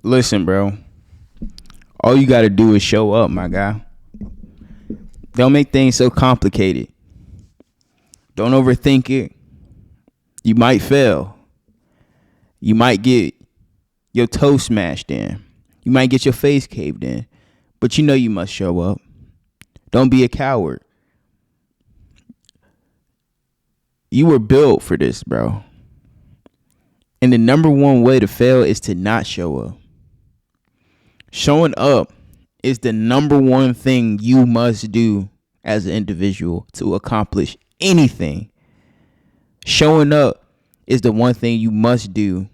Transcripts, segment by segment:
Listen, bro. All you gotta do is show up, my guy. Don't make things so complicated. Don't overthink it. You might fail. You might get your toe smashed in. You might get your face caved in. But you know you must show up. Don't be a coward. You were built for this, bro. And the number one way to fail is to not show up. Showing up is the number one thing you must do as an individual to accomplish anything. Showing up is the one thing you must do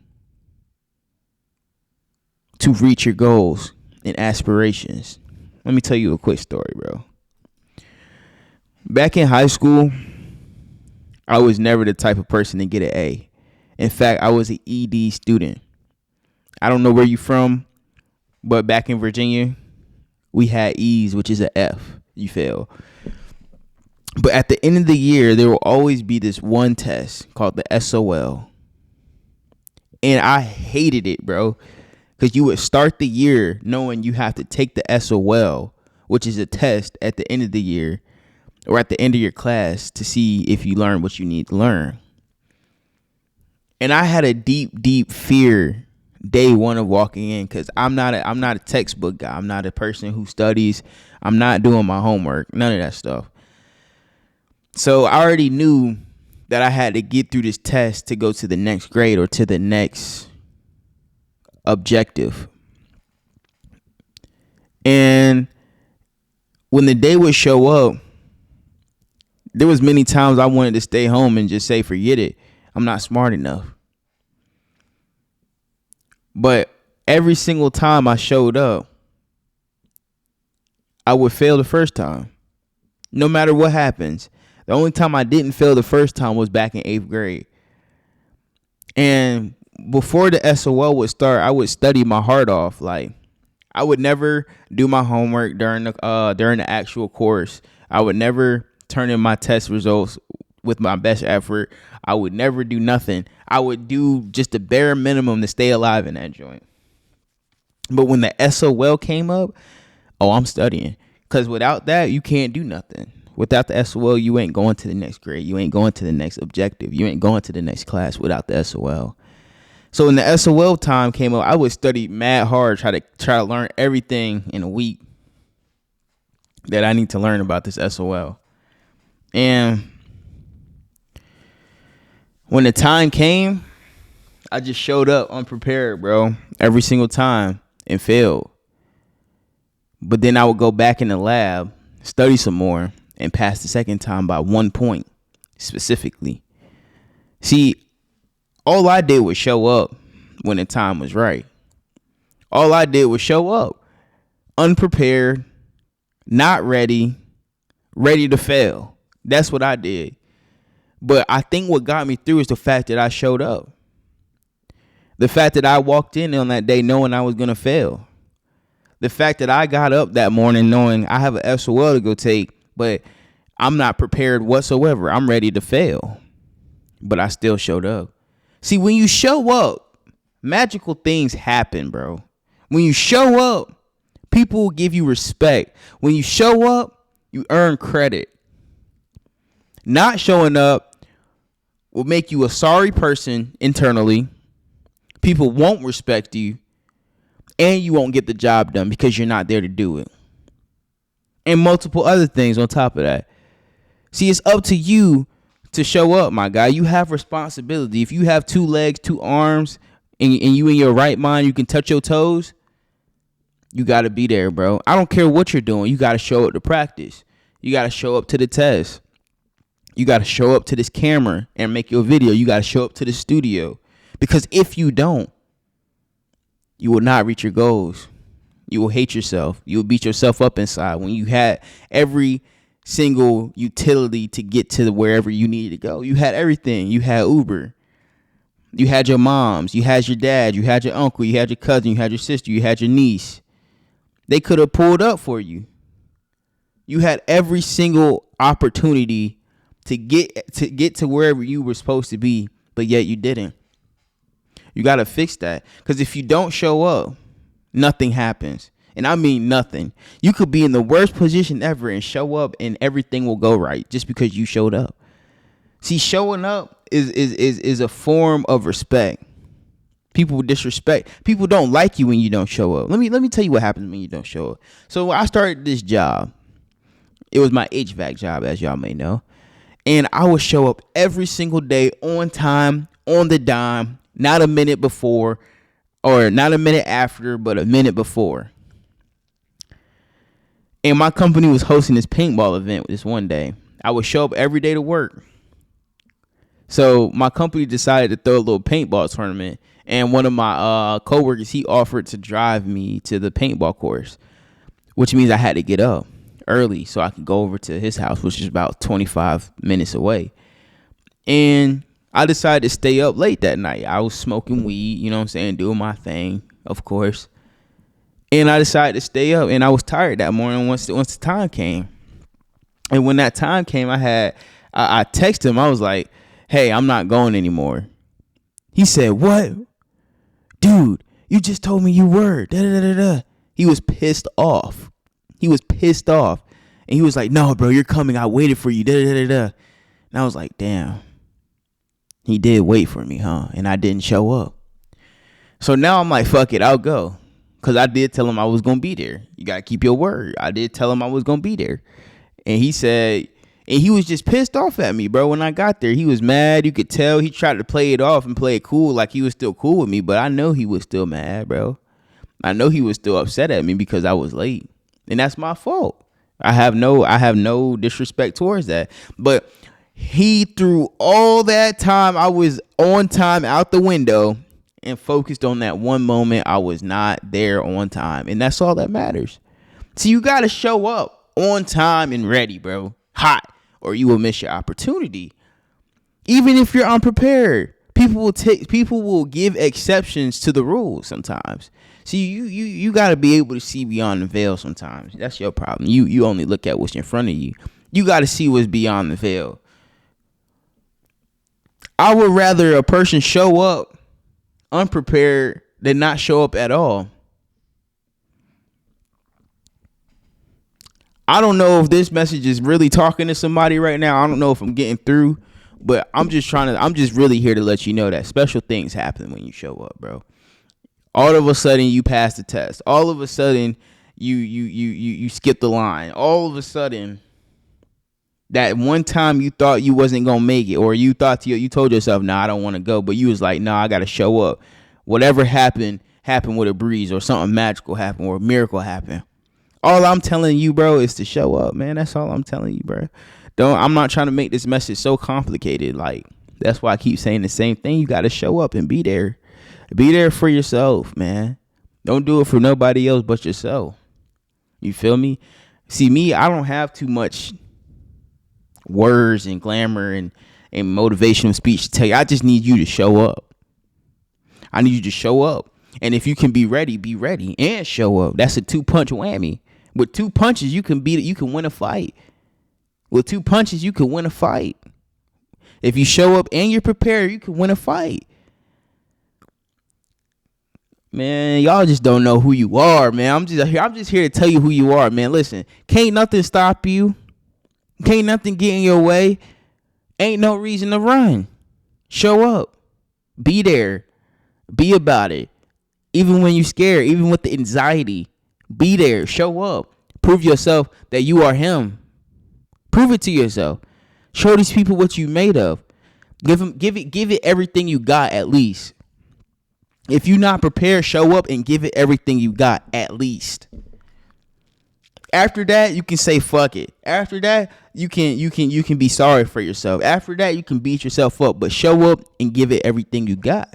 to reach your goals and aspirations. Let me tell you a quick story, bro. Back in high school, I was never the type of person to get an A. In fact, I was an ED student. I don't know where you from, but back in Virginia, we had E's, which is an F. You fail. But at the end of the year, there will always be this one test called the SOL. And I hated it, bro. Because you would start the year knowing you have to take the SOL, which is a test at the end of the year or at the end of your class to see if you learn what you need to learn. And I had a deep, deep fear day one of walking in because I'm not a textbook guy. I'm not a person who studies. I'm not doing my homework. None of that stuff. So I already knew that I had to get through this test to go to the next grade or to the next objective. And when the day would show up, there was many times I wanted to stay home and just say, forget it. I'm not smart enough. But every single time I showed up, I would fail the first time. No matter what happens. The only time I didn't fail the first time was back in 8th grade. And before the SOL would start, I would study my heart off. Like, I would never do my homework during the actual course. I would never turn in my test results with my best effort. I would never do nothing. I would do just the bare minimum to stay alive in that joint. But when the SOL came up, I'm studying. Because without that, you can't do nothing. Without the SOL, you ain't going to the next grade. You ain't going to the next objective. You ain't going to the next class without the SOL. So when the SOL time came up, I would study mad hard, try to learn everything in a week that I need to learn about this SOL. And when the time came, I just showed up unprepared, bro, every single time and failed. But then I would go back in the lab, study some more, and pass the second time by 1 point specifically. See, all I did was show up when the time was right. All I did was show up unprepared, not ready, ready to fail. That's what I did. But I think what got me through is the fact that I showed up. The fact that I walked in on that day knowing I was going to fail. The fact that I got up that morning knowing I have a SOL to go take, but I'm not prepared whatsoever. I'm ready to fail. But I still showed up. See, when you show up, magical things happen, bro. When you show up, people will give you respect. When you show up, you earn credit. Not showing up will make you a sorry person internally. People won't respect you. And you won't get the job done because you're not there to do it. And multiple other things on top of that. See, it's up to you to show up, my guy. You have responsibility. If you have 2 legs, 2 arms, and you in your right mind, you can touch your toes, you got to be there, bro. I don't care what you're doing. You got to show up to practice. You got to show up to the test. You got to show up to this camera and make your video. You got to show up to the studio. Because if you don't, you will not reach your goals. You will hate yourself. You will beat yourself up inside when you had every single utility to get to wherever you needed to go. You had everything. You had Uber. You had your moms. You had your dad. You had your uncle. You had your cousin. You had your sister. You had your niece. They could have pulled up for you. You had every single opportunity to get to wherever you were supposed to be, but yet you didn't. You got to fix that. Because if you don't show up, nothing happens. And I mean nothing. You could be in the worst position ever and show up and everything will go right just because you showed up. See, showing up is a form of respect. People disrespect. People don't like you when you don't show up. Let me tell you what happens when you don't show up. So when I started this job, it was my HVAC job, as y'all may know. And I would show up every single day on time, on the dime, not a minute before or not a minute after, but a minute before. And my company was hosting this paintball event this one day. I would show up every day to work. So my company decided to throw a little paintball tournament. And one of my coworkers, he offered to drive me to the paintball course, which means I had to get up early so I could go over to his house, which is about 25 minutes away. And I decided to stay up late that night. I was smoking weed, you know what I'm saying, doing my thing, of course. And I decided to stay up, and I was tired that morning once the time came. And when that time came, I texted him. I was like, hey, I'm not going anymore. He said, what? Dude, you just told me you were. Da-da-da-da-da. He was pissed off. And he was like, no, bro, you're coming. I waited for you. Da-da-da-da-da. And I was like, damn. He did wait for me, huh? And I didn't show up. So now I'm like, fuck it, I'll go. Because I did tell him I was going to be there. You got to keep your word. I did tell him I was going to be there. And he said, and he was just pissed off at me, bro. When I got there, he was mad. You could tell he tried to play it off and play it cool like he was still cool with me. But I know he was still mad, bro. I know he was still upset at me because I was late. And that's my fault. I have no disrespect towards that. But he threw all that time I was on time out the window and focused on that one moment I was not there on time. And that's all that matters. So you got to show up on time and ready, bro. Hot, or you will miss your opportunity. Even if you're unprepared, people will give exceptions to the rules sometimes. See, you got to be able to see beyond the veil sometimes. That's your problem. You only look at what's in front of you. You got to see what's beyond the veil. I would rather a person show up unprepared than not show up at all. I don't know if this message is really talking to somebody right now. I don't know if I'm getting through, but I'm just really here to let you know that special things happen when you show up, bro. All of a sudden you pass the test. All of a sudden you skip the line. All of a sudden that one time you thought you wasn't going to make it, or you told yourself, nah, I don't want to go. But you was like, nah, I got to show up. Whatever happened with a breeze, or something magical happened, or a miracle happened. All I'm telling you, bro, is to show up, man. That's all I'm telling you, bro. I'm not trying to make this message so complicated. Like, that's why I keep saying the same thing. You got to show up and be there. Be there for yourself, man. Don't do it for nobody else but yourself. You feel me? See, me, I don't have too much words and glamour and motivational speech to tell you. I just need you to show up. I need you to show up. And if you can be ready and show up. That's a 2-punch whammy. With 2 punches, you can win a fight. With 2 punches, you can win a fight. If you show up and you're prepared, you can win a fight. Man, y'all just don't know who you are, man. I'm just here to tell you who you are, man. Listen, can't nothing stop you. Can't nothing get in your way. Ain't no reason to run. Show up. Be there. Be about it. Even when you're scared, even with the anxiety, be there. Show up. Prove yourself that you are him. Prove it to yourself. Show these people what you made of. Give it everything you got at least. If you're not prepared, show up and give it everything you got at least. After that, you can say fuck it. After that, you can be sorry for yourself. After that, you can beat yourself up, but show up and give it everything you got.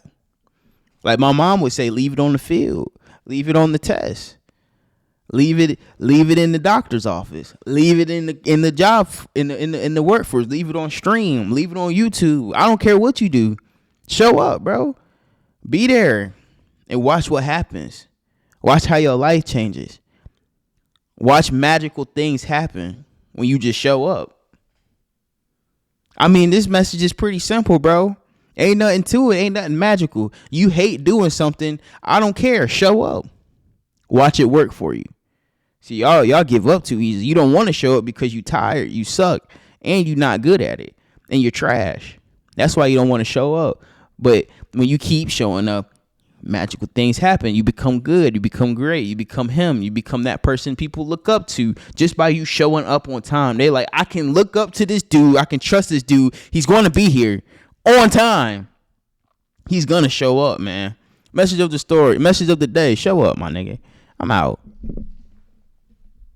Like my mom would say, leave it on the field. Leave it on the test. Leave it in the doctor's office. Leave it in the job in the workforce. Leave it on stream. Leave it on YouTube. I don't care what you do. Show up, bro. Be there and watch what happens. Watch how your life changes. Watch magical things happen when you just show up. I mean, this message is pretty simple, bro. Ain't nothing to it. Ain't nothing magical. You hate doing something. I don't care. Show up. Watch it work for you. See, y'all give up too easy. You don't want to show up because you tired, you suck, and you're not good at it, and you're trash. That's why you don't want to show up. But when you keep showing up, magical things happen. You become good. You become great. You become him. You become that person people look up to just by you showing up on time. They like, I can look up to this dude. I can trust this dude. He's going to be here on time. He's going to show up, man. Message of the story. Message of the day. Show up, my nigga. I'm out.